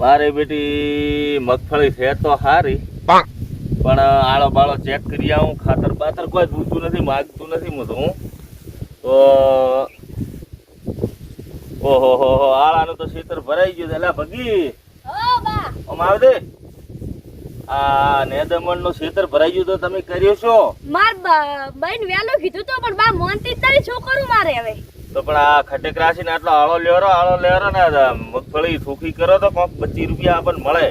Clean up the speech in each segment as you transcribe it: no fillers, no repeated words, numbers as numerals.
મારે બેટી મગફળી છે તો સારી, પણ આળો બાળો ચેક કરી આવું. ખાતર બાતર કોઈ પૂછતું નથી, માગતું નથી હું તો. તો ઓહો હો હો, આળાનું તો ખેતર ભરાઈ ગયું. એટલે ભગી આમ આવ દે. આ નેદમણ નું ખેતર ભરાઈ ગયું તો તમે કર્યો છો? માર બહેન વેલો કીધું તો પણ બા મોનતી તારી છોકરું મારે હવે. તો પણ આ ખટેક રાશિને આટલો આળો લેરો ને મગફળી સુખી કરો તો કોક 25 રૂપિયા આપણને મળે.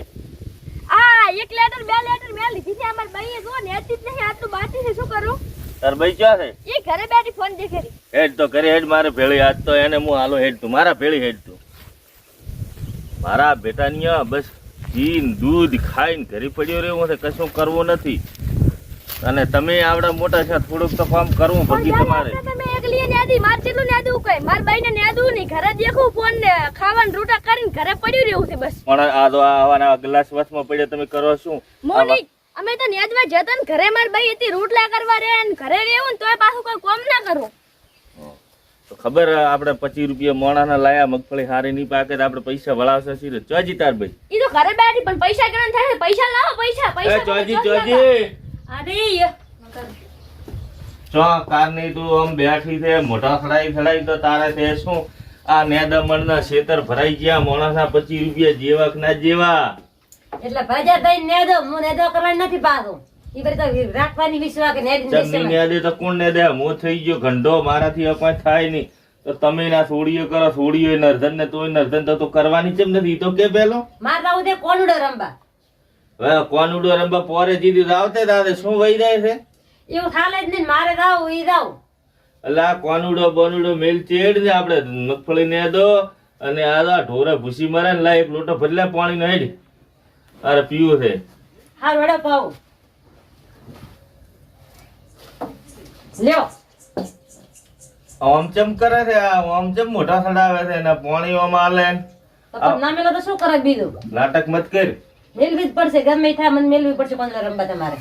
આ 1 લેટર 2 લેટર મેં લીધી છે. અમાર બઈએ જો નેતી જ નહીં, આટલું બાકી છે. શું કરું? તાર ભાઈ ક્યાં છે? એ ઘરે બેઠી ફોન દેખેરી. હેડ તો ઘરે હેડ મારે ભેળી. આજ તો એને હું હાલો હેડ તું મારા ભેળી હેડ તું. મારા બેટાની બસ ઘી દૂધ ખાઈને ઘરે પડ્યો રહ્યો છે, કશું કરવું નથી. અને તમે આવડા મોટા છે, થોડુંક તો કામ કરવું ભગી તમારે. તમે એકલી નેદી માર જેટલું નેદું કઈ માર બાઈને નેદું નહીં. ઘરે દેખું ફોન ને ખાવાનું રોટા કરીને ઘરે પડ્યું રહ્યું છે બસ. પણ આ તો આવાના ગ્લાસ વચમાં પડ્યા તમે કરો શું? મોની અમે તો નેદવા જતા ને ઘરે માર બાઈ હતી રોટલા કરવા રે ને ઘરે રહેવું ને તોય પાછું કોઈ કામ ના કરું. તો ખબર આપણે 25 રૂપિયા મોણાના લાયા, મગફળી હારી નહીં પાકે તો આપણે પૈસા વળાવશે સિરે. ચોજી તાર ભાઈ ઈ તો ઘરે બેઠી પણ પૈસા કેમ થાય? પૈસા લાવો, પૈસા પૈસા. ચોજી અરે ચો કાર નહીં તું આમ બેઠી છે મોટા ખડાઈ તો તારે તે શું? આ નેદમણ ના ખેતર ભરાઈ ગયા, મોણાના 25 રૂપિયા જેવા કે ના જેવા. એટલે બજાર થઈ નેદો હું નેદો કરવાની નથી પાછો. ઈ બરી તો રાખવાની વિશ્વાસ કે નેદી જમની નેદે તો કોણ નેદે? મો થઈ ગયો ગંડો, મારાથી કોઈ થાય નહીં. તો તમે ના છોડીઓ કરો, છોડીઓ નર્ધન ને તોય નર્ધન તો કરવાની કેમ નથી? ઈ તો કે પેલો માર રાવ દે કોનુડો રંબા. હવે કોનુડો રંબા પોરે જીધી આવતે દાદે શું વહી જાય છે? એવું થાલે જ નહીં. મારે રાવ ઈ રાવ અલા કોનુડો બોનુડો મેલ ચેડ ને આપણે મગફળી નેદો અને આ ઢોરે ભૂસી મારે ને લા એક લોટો ભરલા પાણી નો હેડ. અરે પીવું છે હાર વડો પાવ લ્યો. આમ ચમ કરે છે, આમ ચમ મોઢા સડાવે છે ને પાણી ઓમાં આલે ને. તો પણ ના મેલો તો શું કરે બીજું? નાટક મત કર. મેલવી જ પડશે, ગમે થાય મને મેલવી પડશે. કોનુડો રંબા તમારે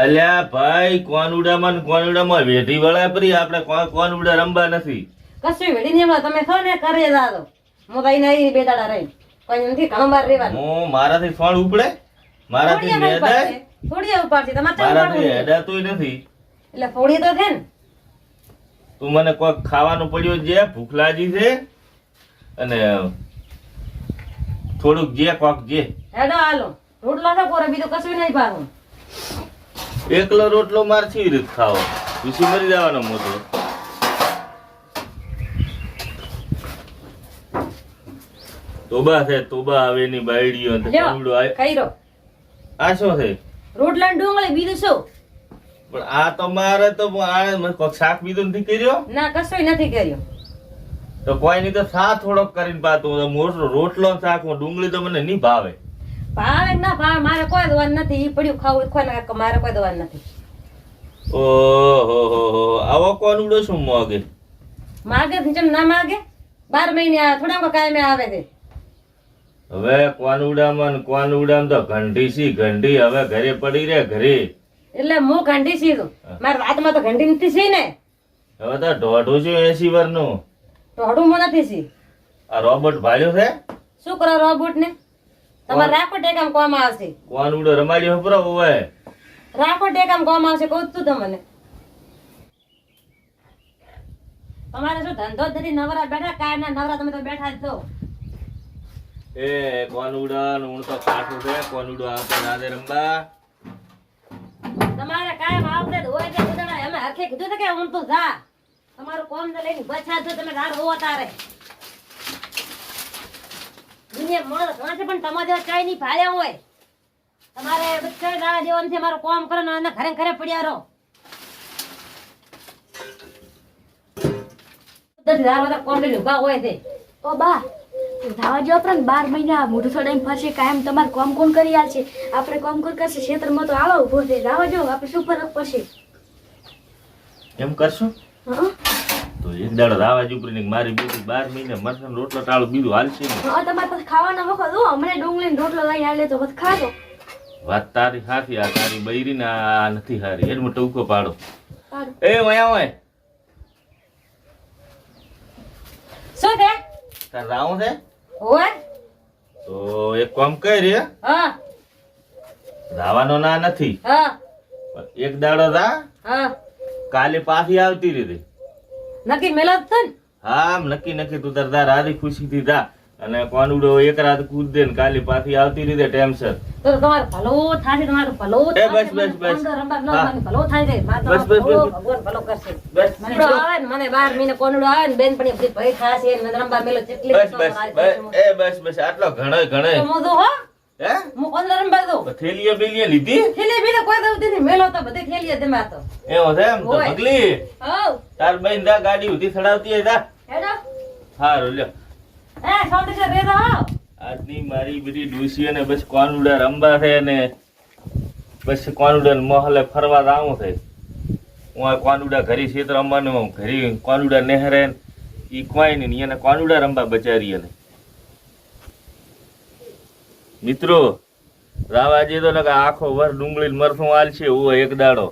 અલ્યા ભાઈ કોનુડામાં વેઢી વળે પરી. આપણે કોનુડા રંબા નથી. કશું વેડી નહીં. તમે છો ને કરે દાદો હું ભાઈ નહીં બે દાડા રહી કોઈ નથી. ઘણું બાર રહેવાનું. હું મારાથી ફળ ઉપડે, મારાથી નેદાય, થોડી ઉપાડશે તમારે. મારાથી હેડાતુંય નથી. એટલે થોડી તો છે ને. તું મને કોક ખાવાનું પડ્યું જે ભૂખ લાગી છે અને થોડુંક જે કોક જે હેડો હાલો રોટલો તો કોરે બીજું કશું નહીં પાડું. એકલો રોટલો માર થી રીત ખાવો, ખુશી મરી જવાનો મોટો. તોબા છે તોબા આવે ની બાયડીઓ ને કોનુડો આય. ખાઈ રહો આ શું છે? રોટલા ને ડુંગળી બીજું શું? પણ આ તો મારે તો કોક શાક બીજું નથી કર્યો. ના કશું નથી કર્યું. તો કોઈ નહીં તો શા થોડોક કરીને પાતું. મોટો રોટલો શાક ડુંગળી તો મને નહીં ભાવે. ભાવે ના ભાવે મારે કોઈ દવાનું નથી. ઈ પડ્યું ખાવું કોઈ મારે કોઈ દવાનું નથી. ઓહો આવો કોનુડો શું મોગે? માગે જેમ ના માગે 12 મહિને થોડા કાયમે આવે છે. હવે કોનુડામાં તો ઘંટી સી ઘંટી હવે ઘરે પડી રે ઘરે. એટલે હું ઘંટી સીધું મારા વાતમાં તો ઘંટી નથી સી ને. હવે તો દોઢું છું 80 વર્ષનું. દોઢું હું નથી સી. આ રોબોટ ભાલ્યો છે. શું કરો રોબોટ ને? તમારે રાખો ટેકામ કોમ આવશે. કોનુડો રમાડ્યો હપરો હવે. રાખો ટેકામ કોમ આવશે કહું તું તમને. તમારે શું ધંધો ધરી નવરા બેઠા કાય ના નવરા તમે તો બેઠા જ છો. એ કોનુડા હું તો કાઠું છે. કોનુડો આવતો રાધે રંબા. તમારે કાયમ આવતે હોય કે ઉદડા અમે હરખે કીધું છે કે હું તો જા તમારું કોમ ને લઈને બચા જો તમે રાડ હોવા તારે. દુનિયા મોળ ઘણા છે પણ તમારે જેવા ચાય ની ભાળ્યા હોય. તમારે બચ્ચા દાડા જેવાનું છે. મારું કોમ કરો ને ઘરે ઘરે પડ્યા રહો. કોમ લઈને ઉભા હોય છે. ઓ બા ધાવા જો આપણે 12 મહિના મોઢું છોડાઈને ફરશે કાયમ તમારે કોમ કોણ કરી આલ છે? આપણે કોમ કોણ કરશે? ખેતરમાં તો આળો ઉભો છે. ધાવા જો આપણે શું ફરક પડશે? એમ કરશું હા તો એક દાડો રાવા જ ઉપરી મારી બીજી 12 મહિને મરસાનો રોટલો ટાળો બીજું હાલશે ને. હા તમારે પાસે ખાવાના વખત હો હમણાં ડુંગળી ને રોટલો લઈને આલે તો બસ ખાજો. વાત તારી સાચી. આ તારી બૈરી ને આ નથી હારી. એડ મોટો ટૂંકો પાડો. સારું. એ વયા હોય શું છે? તાર રાવું છે? હોય તો એક કામ કરી હા રાવાનો ના નથી, હા પણ એક દાડો રા હા કાલે પાછી આવતી રીતે. નક્કી મેલો જ છે ને હા આમ નક્કી તું તાર તાર રાધી ખુશીથી જા અને કોનુડો એક રાત કૂદ દે ને કાલે પાછી આવતી રીતે ટેન્શન. તો તમારું ભલું થાશે, તમારું ભલું એ બસ, થાશે. બસ, બસ. કોનુડો રમવા ન હા. મને ભલું થાય છે. મારે બસ, બસ, તમારું બસ. ભગવાન ભલું કરશે. બસ કોનુડો આવે ને, મને 12 મહિને કોનુડો આવે ને, બેનપણી બધી ભઈ થાશે ને, મને રમવા મેલો જેટલી બસ તો બસ મારી બસ પાસે એ બસ બસ આટલો ઘણો તો હું તો હો હે હું કોનુડો રમવા દઉં. થેલીઓ બેલીઓ લીધી થેલી બીને કોઈ દઉં નહીં, મેલો તો બધી થેલીએ દે માં તો. એવો છે એમ તો હોય. પગલી હઉ તાર બહેન જા ગાડી ઉધી ચડાવતી હોય જા. હેડો હારું લ્યો એ સોંટી છે રેદા હો. આજની મારી બધી ડોસીઓને બસ કોનુડા રમવા છે ને બસ કોનુડા મોહલે ફરવા જાવું છે. હું આ કોનુડા ઘરી ક્ષેત્ર રમવાનું ઘરી કોનુડા નહેરે ઈ કોઈ નહીં એને કોનુડા રમવા બચારી એને મિત્રો રાવાજી તો આખો વર ડુંગળી મરથું આલ છે એક દાડો